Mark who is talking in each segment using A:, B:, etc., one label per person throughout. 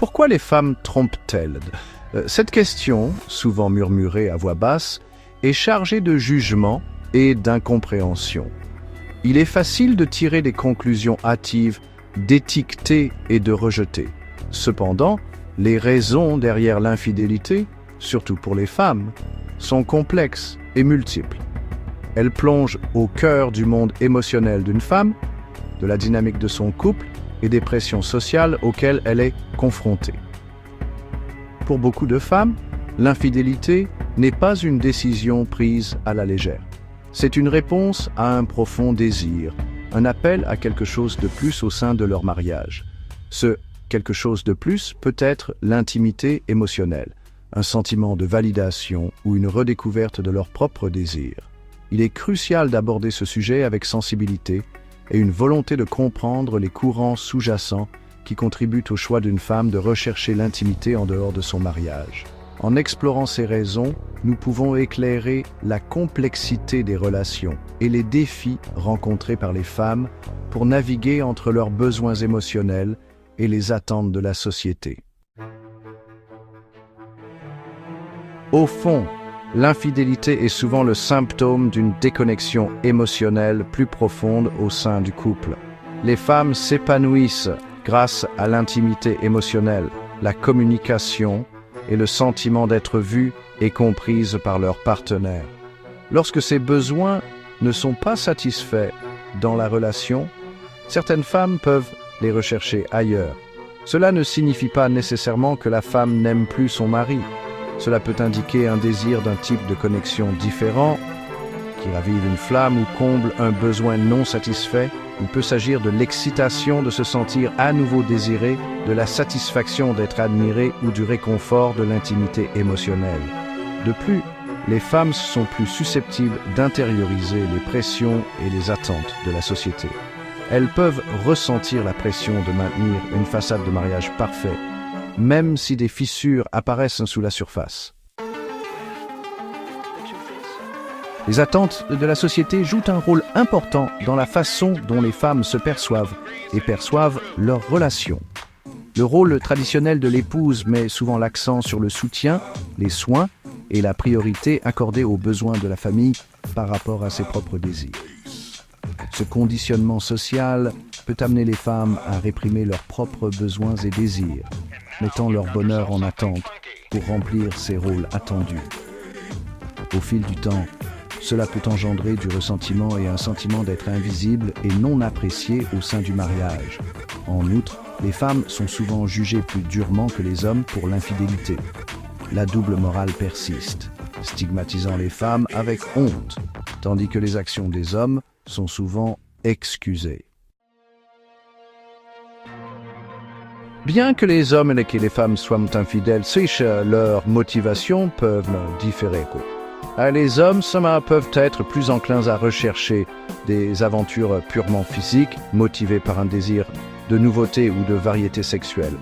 A: Pourquoi les femmes trompent-elles? Cette question, souvent murmurée à voix basse, est chargée de jugement et d'incompréhension. Il est facile de tirer des conclusions hâtives, d'étiqueter et de rejeter. Cependant, les raisons derrière l'infidélité, surtout pour les femmes, sont complexes et multiples. Elles plongent au cœur du monde émotionnel d'une femme, de la dynamique de son couple et des pressions sociales auxquelles elle est confrontée. Pour beaucoup de femmes, l'infidélité n'est pas une décision prise à la légère. C'est une réponse à un profond désir, un appel à quelque chose de plus au sein de leur mariage. Ce quelque chose de plus peut être l'intimité émotionnelle, un sentiment de validation ou une redécouverte de leur propre désir. Il est crucial d'aborder ce sujet avec sensibilité et une volonté de comprendre les courants sous-jacents qui contribuent au choix d'une femme de rechercher l'intimité en dehors de son mariage. En explorant ces raisons, nous pouvons éclairer la complexité des relations et les défis rencontrés par les femmes pour naviguer entre leurs besoins émotionnels et les attentes de la société. Au fond, l'infidélité est souvent le symptôme d'une déconnexion émotionnelle plus profonde au sein du couple. Les femmes s'épanouissent grâce à l'intimité émotionnelle, la communication et le sentiment d'être vues et comprises par leur partenaire. Lorsque ces besoins ne sont pas satisfaits dans la relation, certaines femmes peuvent les rechercher ailleurs. Cela ne signifie pas nécessairement que la femme n'aime plus son mari. Cela peut indiquer un désir d'un type de connexion différent, qui ravive une flamme ou comble un besoin non satisfait. Il peut s'agir de l'excitation de se sentir à nouveau désiré, de la satisfaction d'être admiré ou du réconfort de l'intimité émotionnelle. De plus, les femmes sont plus susceptibles d'intérioriser les pressions et les attentes de la société. Elles peuvent ressentir la pression de maintenir une façade de mariage parfait, même si des fissures apparaissent sous la surface. Les attentes de la société jouent un rôle important dans la façon dont les femmes se perçoivent et perçoivent leurs relations. Le rôle traditionnel de l'épouse met souvent l'accent sur le soutien, les soins et la priorité accordée aux besoins de la famille par rapport à ses propres désirs. Ce conditionnement social peut amener les femmes à réprimer leurs propres besoins et désirs, mettant leur bonheur en attente pour remplir ces rôles attendus. Au fil du temps, cela peut engendrer du ressentiment et un sentiment d'être invisible et non apprécié au sein du mariage. En outre, les femmes sont souvent jugées plus durement que les hommes pour l'infidélité. La double morale persiste, stigmatisant les femmes avec honte, tandis que les actions des hommes sont souvent excusées. Bien que les hommes et les femmes soient infidèles, leurs motivations peuvent différer. Les hommes peuvent être plus enclins à rechercher des aventures purement physiques, motivées par un désir de nouveauté ou de variété sexuelle.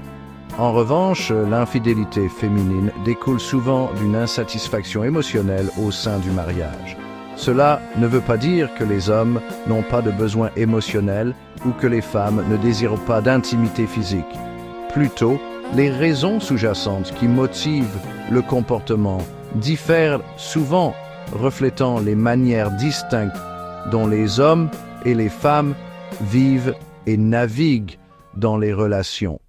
A: En revanche, l'infidélité féminine découle souvent d'une insatisfaction émotionnelle au sein du mariage. Cela ne veut pas dire que les hommes n'ont pas de besoins émotionnels ou que les femmes ne désirent pas d'intimité physique. Plutôt, les raisons sous-jacentes qui motivent le comportement diffèrent souvent, reflétant les manières distinctes dont les hommes et les femmes vivent et naviguent dans les relations.